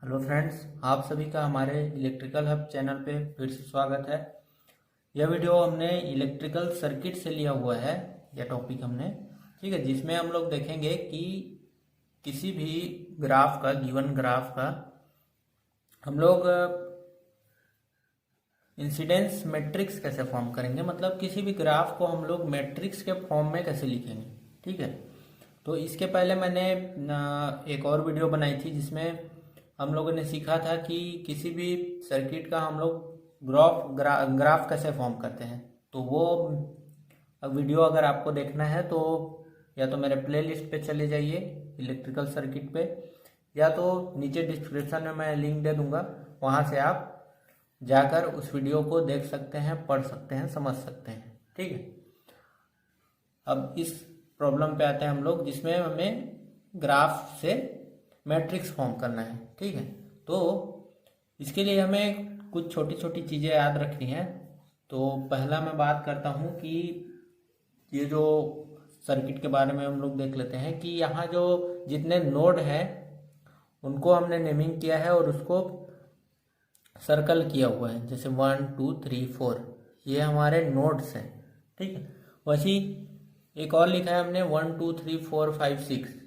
Hello friends, आप सभी का हमारे इलेक्ट्रिकल हब चैनल पे फिर से स्वागत है। यह वीडियो हमने इलेक्ट्रिकल सर्किट से लिया हुआ है। यह टॉपिक हमने ठीक है, जिसमें हम लोग देखेंगे कि किसी भी ग्राफ का गिवन ग्राफ का हम लोग इंसिडेंस मैट्रिक्स कैसे फॉर्म करेंगे, मतलब किसी भी ग्राफ को हम लोग मैट्रिक्स के फॉर्म में कैसे लिखेंगे। ठीक है, तो इसके पहले मैंने एक और वीडियो बनाई थी जिसमें हम लोगों ने सीखा था कि किसी भी सर्किट का हम लोग ग्राफ कैसे फॉर्म करते हैं। तो वो वीडियो अगर आपको देखना है तो या तो मेरे प्लेलिस्ट पे चले जाइए इलेक्ट्रिकल सर्किट पे, या तो नीचे डिस्क्रिप्शन में मैं लिंक दे दूंगा, वहाँ से आप जाकर उस वीडियो को देख सकते हैं, पढ़ सकते हैं, समझ सकते हैं। ठीक है, अब इस प्रॉब्लम पे आते हैं हम लोग, जिसमें हमें ग्राफ से मैट्रिक्स फॉर्म करना है। ठीक है, तो इसके लिए हमें कुछ छोटी छोटी चीज़ें याद रखनी है। तो पहला मैं बात करता हूँ कि ये जो सर्किट के बारे में हम लोग देख लेते हैं कि यहाँ जो जितने नोड हैं उनको हमने नेमिंग किया है और उसको सर्कल किया हुआ है, जैसे 1 2 3 4 ये हमारे नोड्स हैं। ठीक है, वैसे एक और लिखा है हमने 1 2 3 4 5 6।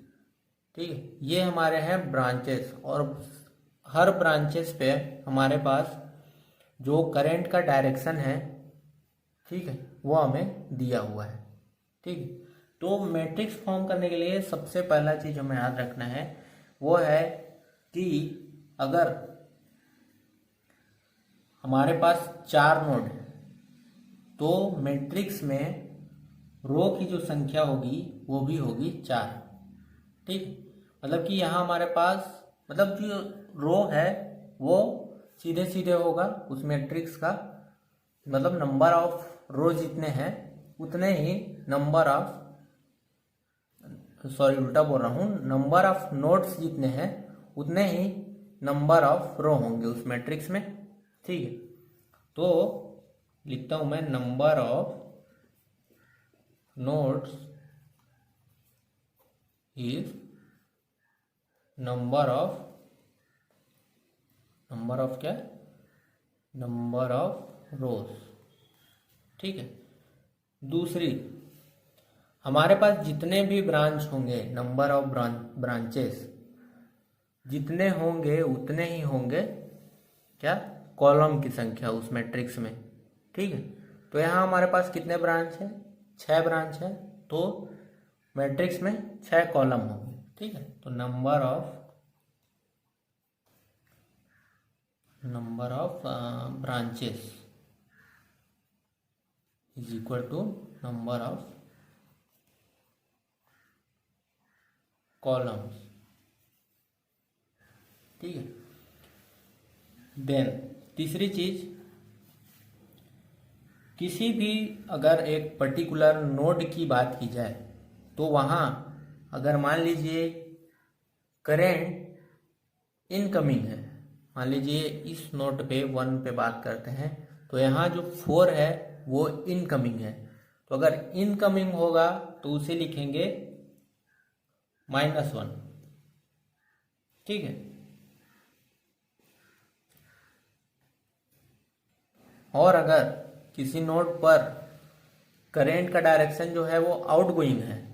ठीक है, ये हमारे हैं ब्रांचेस, और हर ब्रांचेस पे हमारे पास जो करंट का डायरेक्शन है, ठीक है, वो हमें दिया हुआ है। ठीक है, तो मैट्रिक्स फॉर्म करने के लिए सबसे पहला चीज हमें याद रखना है वो है कि अगर हमारे पास 4 नोड है तो मैट्रिक्स में रो की जो संख्या होगी वो भी होगी 4। ठीक, मतलब कि यहाँ हमारे पास मतलब जो रो है वो सीधे सीधे होगा उस मैट्रिक्स का, मतलब नंबर ऑफ रो जितने हैं उतने ही नंबर ऑफ उल्टा बोल रहा हूँ, नंबर ऑफ नोड्स जितने हैं उतने ही नंबर ऑफ रो होंगे उस मैट्रिक्स में। ठीक है, तो लिखता हूं मैं number of nodes is number of क्या, नंबर ऑफ रोज। ठीक है, दूसरी हमारे पास जितने भी ब्रांच होंगे, नंबर ऑफ ब्रांचेस जितने होंगे उतने ही होंगे क्या, कॉलम की संख्या उस मैट्रिक्स में। ठीक है, तो यहाँ हमारे पास कितने ब्रांच है, 6 ब्रांच है, तो मैट्रिक्स में 6 कॉलम होंगे। ठीक है, तो number of branches is equal to number of columns. ठीक है, देन तीसरी चीज, किसी भी अगर एक पर्टिकुलर नोड की बात की जाए तो वहाँ अगर मान लीजिए करंट इनकमिंग है, मान लीजिए इस नोड पे 1 पे बात करते हैं, तो यहाँ जो 4 है वो इनकमिंग है, तो अगर इनकमिंग होगा तो उसे लिखेंगे -1। ठीक है, और अगर किसी नोड पर करंट का डायरेक्शन जो है वो आउटगोइंग है,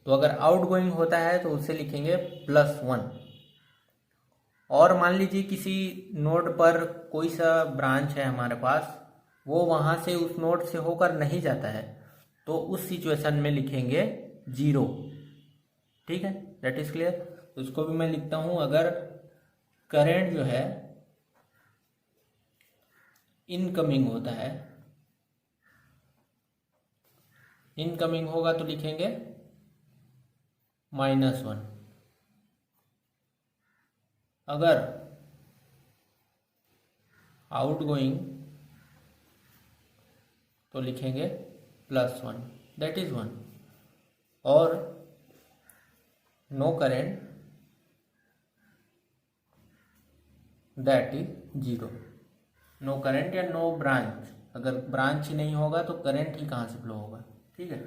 तो अगर आउटगोइंग होता है तो उसे लिखेंगे +1। और मान लीजिए किसी नोड पर कोई सा ब्रांच है हमारे पास, वो वहां से उस नोड से होकर नहीं जाता है, तो उस सिचुएशन में लिखेंगे 0। ठीक है, दैट इज क्लियर। तो उसको भी मैं लिखता हूं, अगर करंट जो है इनकमिंग होता है, इनकमिंग होगा तो लिखेंगे -1, अगर आउटगोइंग तो लिखेंगे +1, दैट इज 1, और no current that is 0। No current या नो ब्रांच, अगर ब्रांच ही नहीं होगा तो करंट ही कहाँ से फ्लो होगा। ठीक है,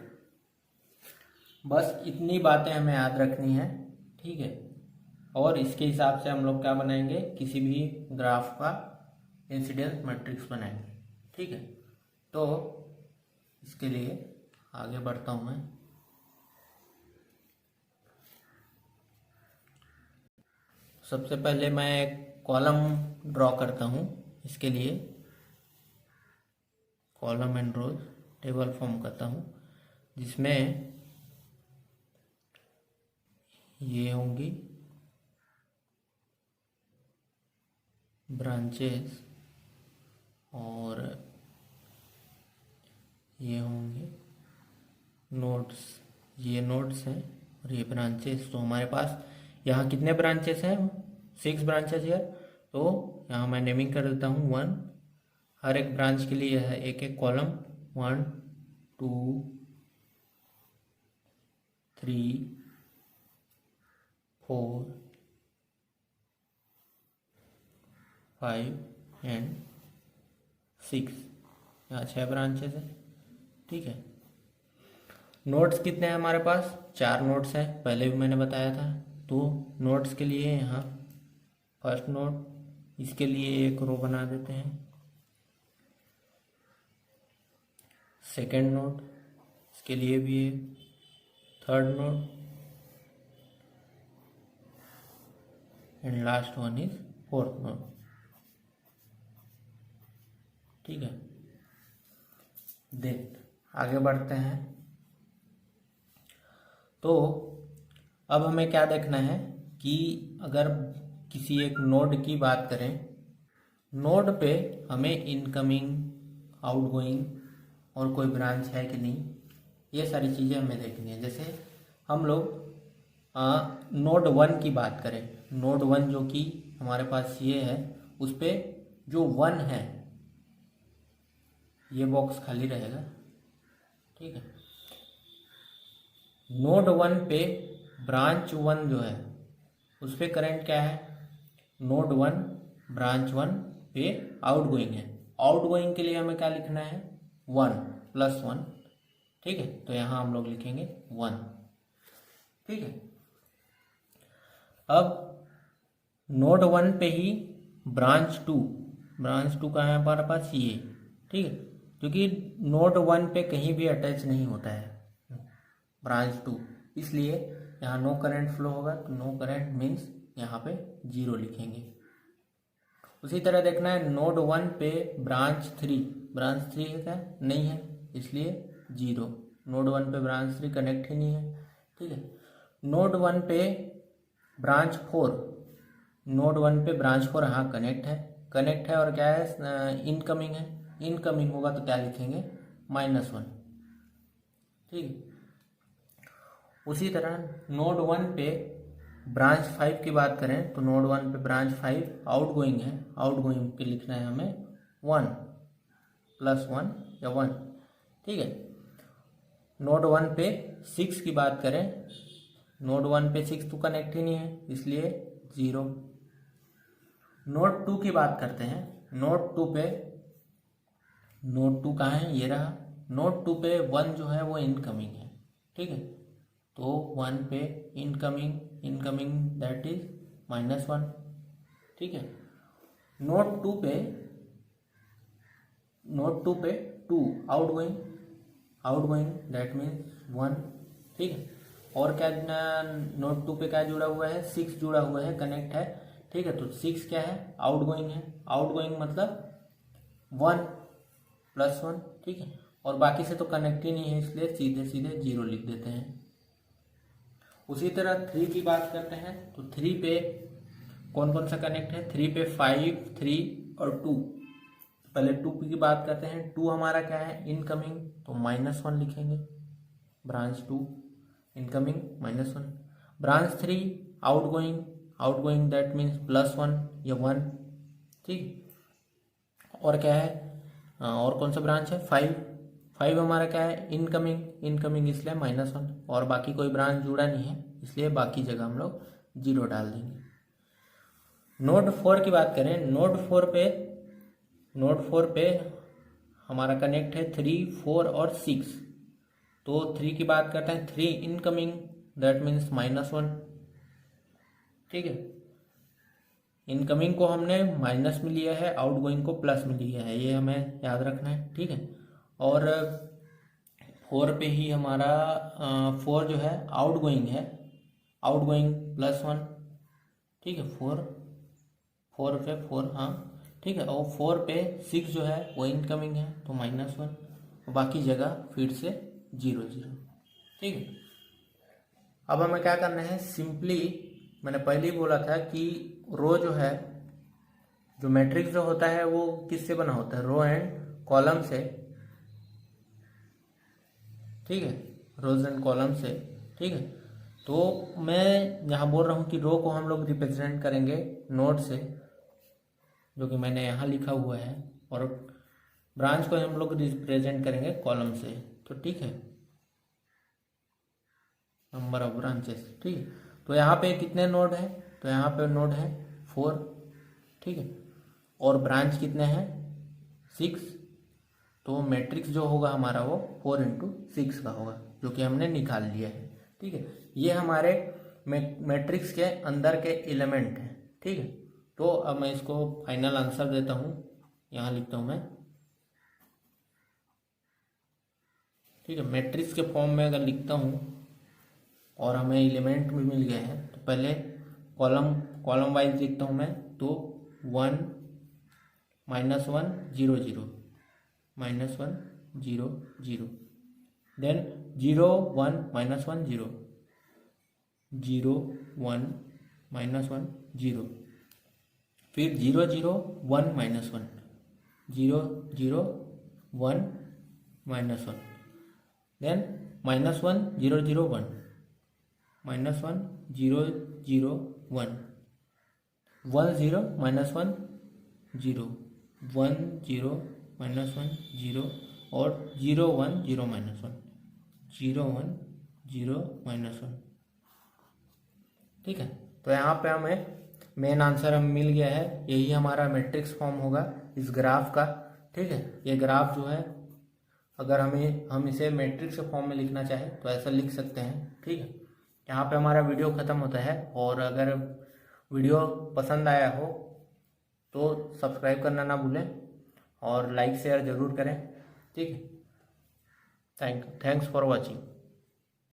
बस इतनी बातें हमें याद रखनी है। ठीक है, और इसके हिसाब से हम लोग क्या बनाएंगे, किसी भी ग्राफ का इंसिडेंस मैट्रिक्स बनाएंगे। ठीक है, तो इसके लिए आगे बढ़ता हूँ मैं। सबसे पहले मैं एक कॉलम ड्रॉ करता हूँ। इसके लिए column and rows table form करता हूँ, जिसमें ये होंगी ब्रांचेस और ये होंगे नोड्स। ये नोड्स हैं और ये ब्रांचेस। तो हमारे पास यहाँ कितने ब्रांचेस हैं, 6 ब्रांचेस है। तो यहाँ मैं नेमिंग कर देता हूँ 1। हर एक ब्रांच के लिए है एक एक कॉलम, 1 2 3 4 5 एंड 6। यहाँ 6 ब्रांचेस है। ठीक है, नोड्स कितने हैं हमारे पास, 4 नोड्स हैं, पहले भी मैंने बताया था। तो नोड्स के लिए यहाँ फर्स्ट नोड, इसके लिए एक रो बना देते हैं। सेकेंड नोड, इसके लिए भी एक। Third node and last one is fourth node. ठीक है, देन आगे बढ़ते हैं। तो अब हमें क्या देखना है कि अगर किसी एक नोड की बात करें, नोड पे हमें इनकमिंग, आउटगोइंग और कोई ब्रांच है कि नहीं, ये सारी चीज़ें हमें देखनी है। जैसे हम लोग नोड 1 की बात करें, नोड 1 जो कि हमारे पास ये है, उस पर जो 1 है ये बॉक्स खाली रहेगा। ठीक है, नोड 1 पे ब्रांच 1 जो है उस पे करंट क्या है, नोड 1 ब्रांच 1 पे आउटगोइंग है। आउटगोइंग के लिए हमें क्या लिखना है, 1 + 1। ठीक है, तो यहाँ हम लोग लिखेंगे 1। ठीक है, अब नोड 1 पे ही ब्रांच 2, ब्रांच 2 कहाँ है हमारे पास, ये। ठीक है, क्योंकि नोड 1 पे कहीं भी अटैच नहीं होता है ब्रांच 2, इसलिए यहाँ नो करंट फ्लो होगा। तो नो करंट मीन्स यहाँ पे 0 लिखेंगे। उसी तरह देखना है नोड 1 पे ब्रांच 3, ब्रांच 3 है क्या, नहीं है, इसलिए 0। नोड 1 पे ब्रांच 3 कनेक्ट ही नहीं है। ठीक है, नोड 1 पे ब्रांच 4, नोड 1 पे ब्रांच 4 हाँ कनेक्ट है, कनेक्ट है और क्या है, इनकमिंग है। इनकमिंग होगा तो क्या लिखेंगे, -1। ठीक है, उसी तरह नोड 1 पे ब्रांच 5 की बात करें तो नोड 1 पे ब्रांच 5 आउटगोइंग है, आउटगोइंग पे लिखना है हमें 1 + 1 या 1। ठीक है, नोड 1 पे 6 की बात करें, नोड 1 पे 6 तो कनेक्ट ही नहीं है, इसलिए 0। नोड 2 की बात करते हैं, नोड 2 पे, नोड 2 कहाँ है, ये रहा। नोड 2 पे 1 जो है वो इनकमिंग है। ठीक है, तो 1 पे इनकमिंग, इनकमिंग दैट इज -1। ठीक है, नोड 2 पे, नोड 2 पे 2 आउटगोइंग, आउटगोइंग दैट मीन्स 1। ठीक है, और क्या नोड 2 पे क्या जुड़ा हुआ है, 6 जुड़ा हुआ है, कनेक्ट है। ठीक है, तो 6 क्या है, आउटगोइंग है। आउटगोइंग मतलब 1 + 1। ठीक है, और बाकी से तो कनेक्ट ही नहीं है, इसलिए सीधे सीधे 0 लिख देते हैं। उसी तरह 3 की बात करते हैं, तो 3 पे कौन कौन सा कनेक्ट है, 3 पे 5, 3 और 2। पहले 2 की बात करते हैं, 2 हमारा क्या है, इनकमिंग, तो -1 लिखेंगे। Branch 2 incoming -1। Branch 3 outgoing, outgoing that means +1 या 1। ठीक, और क्या है, और कौन सा ब्रांच है, 5। 5 हमारा क्या है, इनकमिंग, इनकमिंग इसलिए -1, और बाकी कोई ब्रांच जुड़ा नहीं है, इसलिए बाकी जगह हम लोग 0 डाल देंगे। नोड 4 की बात करें, नोड 4 पे हमारा कनेक्ट है 3, 4 और 6। तो 3 की बात करते हैं, 3 इनकमिंग दैट मीन्स -1। ठीक है। इनकमिंग को हमने माइनस में लिया है, आउटगोइंग को प्लस में लिया है, ये हमें याद रखना है, ठीक है। और 4 पे ही हमारा 4 जो है आउटगोइंग है, आउटगोइंग +1, ठीक है। 4 पे 4, हाँ ठीक है। और 4 पे 6 जो है वो इनकमिंग है तो -1, और बाकी जगह फिर से 0 0, ठीक है। अब हमें क्या करना है, सिंपली मैंने पहले ही बोला था कि रो जो है, जो मैट्रिक्स जो होता है वो किससे बना होता है, रो एंड कॉलम से, ठीक है, रोज एंड कॉलम से, ठीक है। तो मैं यहाँ बोल रहा हूँ कि रो को हम लोग रिप्रेजेंट करेंगे नोड से, जो कि मैंने यहाँ लिखा हुआ है, और ब्रांच को हम लोग रिप्रेजेंट करेंगे कॉलम से, तो ठीक है, नंबर ऑफ ब्रांचेस, ठीक है। तो यहाँ पे कितने नोड है, तो यहाँ पे नोड है 4, ठीक है, और ब्रांच कितने हैं 6, तो मैट्रिक्स जो होगा हमारा वो 4 × 6 का होगा, जो कि हमने निकाल लिया है, ठीक है। ये हमारे मैट्रिक्स के अंदर के एलिमेंट हैं, ठीक है। तो अब मैं इसको फाइनल आंसर देता हूँ, यहाँ लिखता हूँ मैं, ठीक है। मैट्रिक्स के फॉर्म में अगर लिखता हूँ और हमें एलिमेंट भी मिल गए हैं, तो पहले कॉलम वाइज लिखता हूँ मैं, तो 1 -1 0 0 -1 0 0, देन 0 1 -1 0 0 1 -1 0, फिर 0 0 1 -1 0 0 1 -1, देन -1 0 0 1 -1 0 0 1 1 0 -1 0 1 0 -1 0, और 0 1 0 -1 0 1 0 -1, ठीक है। तो यहाँ पे हमें मेन आंसर हम मिल गया है, यही हमारा मैट्रिक्स फॉर्म होगा इस ग्राफ का, ठीक है। ये ग्राफ जो है, अगर हम इसे मैट्रिक्स के फॉर्म में लिखना चाहें तो ऐसा लिख सकते हैं, ठीक है। यहाँ पे हमारा वीडियो ख़त्म होता है, और अगर वीडियो पसंद आया हो तो सब्सक्राइब करना ना भूलें, और लाइक शेयर ज़रूर करें, ठीक है। Thanks for watching.